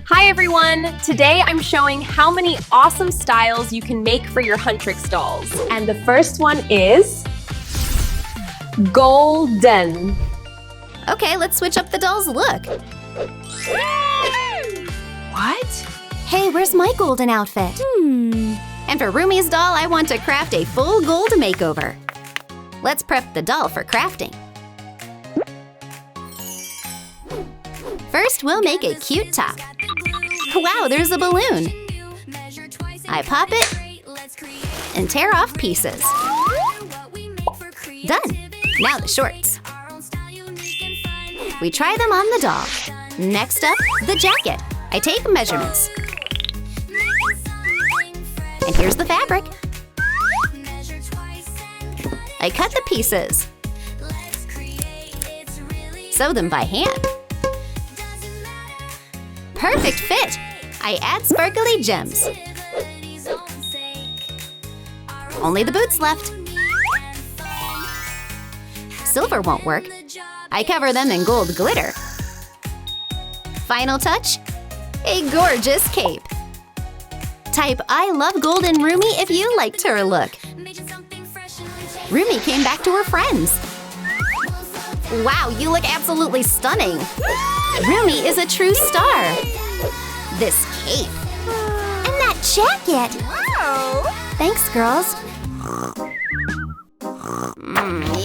Hi everyone! Today I'm showing how many awesome styles you can make for your Huntress dolls. And the first one is golden. Okay, let's switch up the doll's look. What? Hey, where's my golden outfit? And for Rumi's doll, I want to craft a full gold makeover. Let's prep the doll for crafting. First, we'll make a cute top. Wow, there's a balloon. I pop it and tear off pieces. Done. Now the shorts. We try them on the doll. Next up, the jacket. I take measurements. And here's the fabric. I cut the pieces. Sew them by hand. Perfect fit! I add sparkly gems. Only the boots left. Silver won't work. I cover them in gold glitter. Final touch, a gorgeous cape. Type I love golden Rumi if you liked her look. Rumi came back to her friends. Wow, you look absolutely stunning. Rumi is a true star. This cape. And that jacket. Wow. Thanks, girls.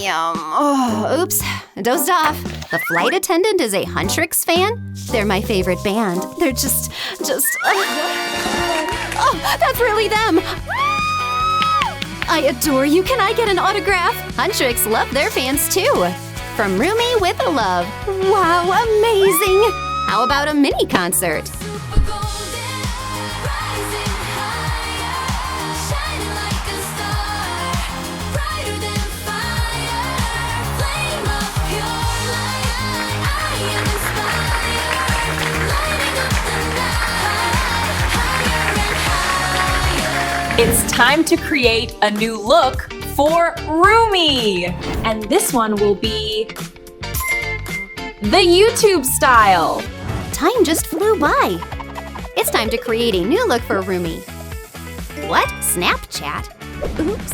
Yum. Oh, oops. Dozed off. The flight attendant is a Huntress fan. They're my favorite band. They're just. Oh, that's really them. I adore you. Can I get an autograph? Huntress love their fans too. From Rumi with love. Wow, amazing! How about a mini concert? It's time to create a new look for Rumi! And this one will be the YouTube style. Time just flew by. It's time to create a new look for Rumi. What? Snapchat? Oops.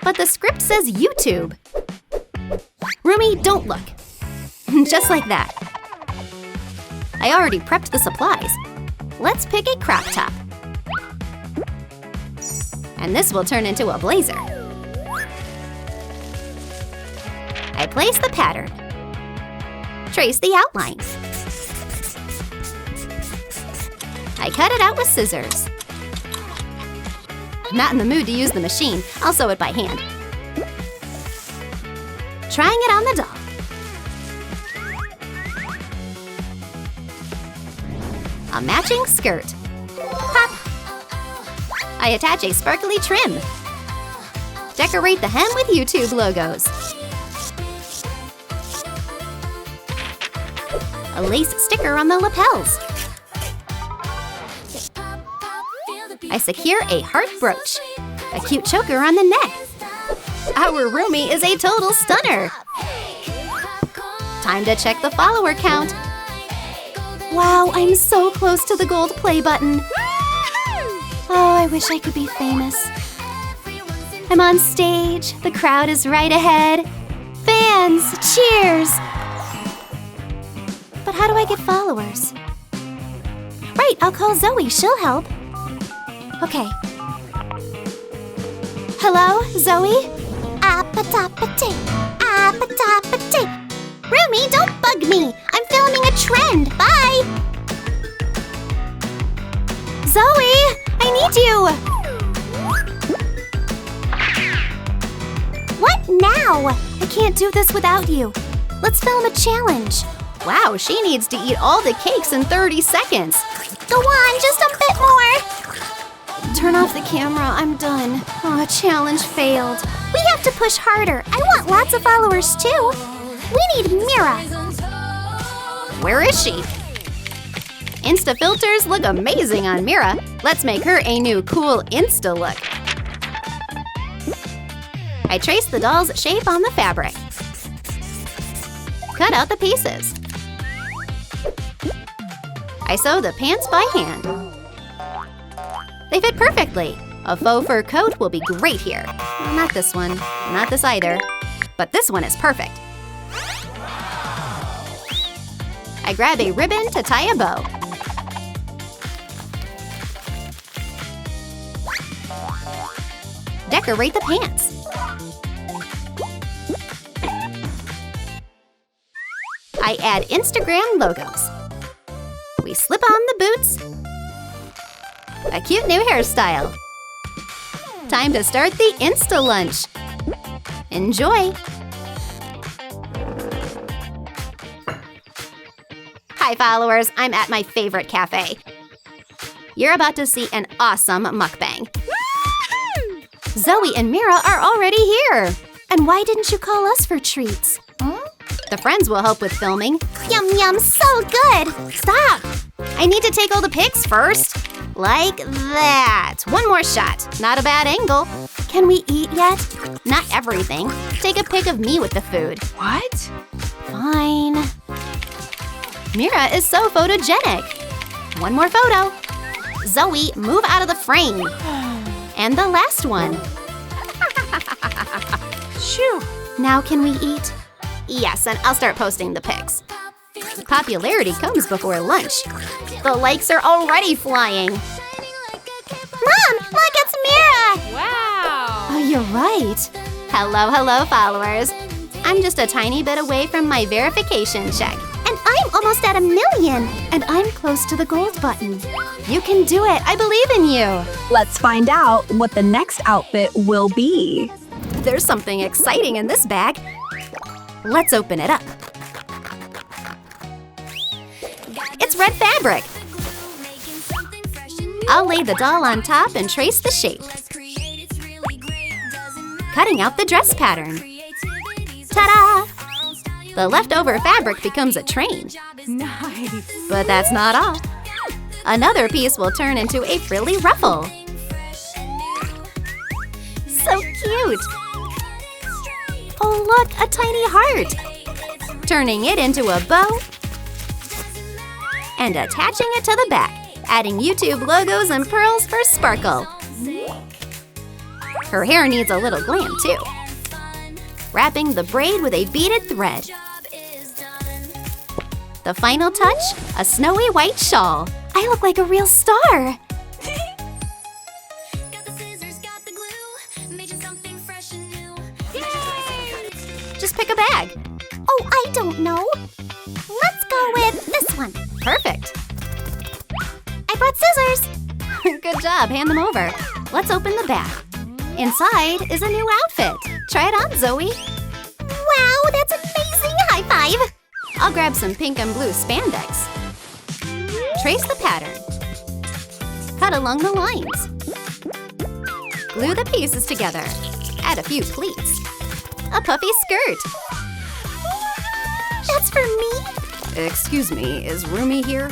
But the script says YouTube. Rumi, don't look. Just like that. I already prepped the supplies. Let's pick a crop top. And this will turn into a blazer. I place the pattern. Trace the outline. I cut it out with scissors. I'm not in the mood to use the machine. I'll sew it by hand. Trying it on the doll. A matching skirt. Pop! I attach a sparkly trim. Decorate the hem with YouTube logos. A lace sticker on the lapels. I secure a heart brooch. A cute choker on the neck. Our Rumi is a total stunner. Time to check the follower count. Wow, I'm so close to the gold play button. Oh, I wish I could be famous. I'm on stage. The crowd is right ahead. Fans, cheers! But how do I get followers? Right, I'll call Zoe. She'll help. Okay. Hello, Zoe? Appa-tappa-tee, appa-tappa-tee. Rumi, don't bug me. I'm filming a trend. Bye! Zoe, I need you. What now? I can't do this without you. Let's film a challenge. Wow, she needs to eat all the cakes in 30 seconds. Go on, just a bit more. Turn off the camera, I'm done. Oh, challenge failed. We have to push harder. I want lots of followers too. We need Mira. Where is she? Insta filters look amazing on Mira. Let's make her a new cool Insta look. I trace the doll's shape on the fabric. Cut out the pieces. I sew the pants by hand. They fit perfectly. A faux fur coat will be great here. Well, not this one, not this either, but this one is perfect. I grab a ribbon to tie a bow. Decorate the pants. I add Instagram logos. We slip on the boots. A cute new hairstyle. Time to start the Insta lunch. Enjoy! Hi followers, I'm at my favorite cafe. You're about to see an awesome mukbang. Zoe and Mira are already here. And why didn't you call us for treats? The friends will help with filming. Yum yum, so good! Stop! I need to take all the pics first. Like that. One more shot. Not a bad angle. Can we eat yet? Not everything. Take a pic of me with the food. What? Fine. Mira is so photogenic. One more photo. Zoe, move out of the frame. And the last one. Shoo! Now can we eat? Yes, and I'll start posting the pics. Popularity comes before lunch. The likes are already flying. Mom, look, it's Mira! Wow! Oh, you're right. Hello, hello, followers. I'm just a tiny bit away from my verification check. And I'm almost at 1 million. And I'm close to the gold button. You can do it. I believe in you. Let's find out what the next outfit will be. There's something exciting in this bag. Let's open it up. It's red fabric. I'll lay the doll on top and trace the shape. Cutting out the dress pattern. Ta-da! The leftover fabric becomes a train. Nice! But that's not all. Another piece will turn into a frilly ruffle. So cute! Oh look, a tiny heart! Turning it into a bow and attaching it to the back, adding YouTube logos and pearls for sparkle. Her hair needs a little glam too. Wrapping the braid with a beaded thread. The final touch, a snowy white shawl. I look like a real star! Just pick a bag. Oh, I don't know. Let's go with this one. Perfect. I brought scissors. Good job, hand them over. Let's open the bag. Inside is a new outfit. Try it on, Zoe. Wow, that's amazing! High five! I'll grab some pink and blue spandex. Trace the pattern. Cut along the lines. Glue the pieces together. Add a few pleats. A puffy skirt. That's for me? Excuse me, is Rumi here?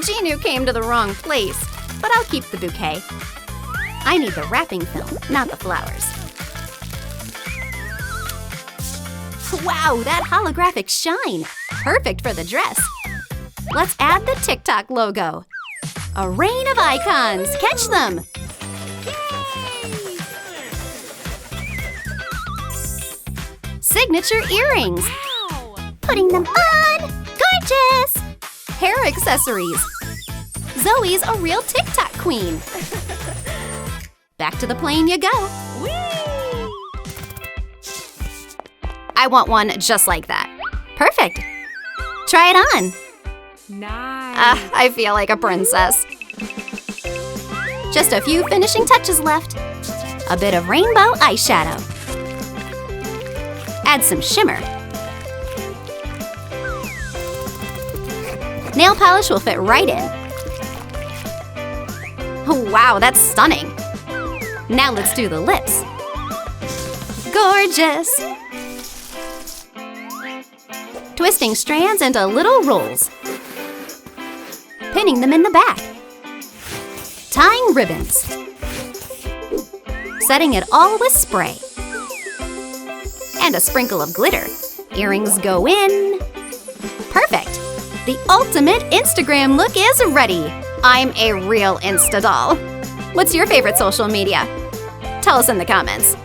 Genu came to the wrong place, but I'll keep the bouquet. I need the wrapping film, not the flowers. Wow, that holographic shine! Perfect for the dress. Let's add the TikTok logo. A rain of icons, catch them! Signature earrings. Wow! Putting them on! Gorgeous! Hair accessories. Zoe's a real TikTok queen. Back to the plane you go. Whee! I want one just like that. Perfect. Try it on. Nice! I feel like a princess. Just a few finishing touches left. A bit of rainbow eyeshadow. Add some shimmer. Nail polish will fit right in. Oh, wow, that's stunning. Now let's do the lips. Gorgeous! Twisting strands into little rolls. Pinning them in the back. Tying ribbons. Setting it all with spray. And a sprinkle of glitter. Earrings go in. Perfect! The ultimate Instagram look is ready. I'm a real Insta doll. What's your favorite social media? Tell us in the comments.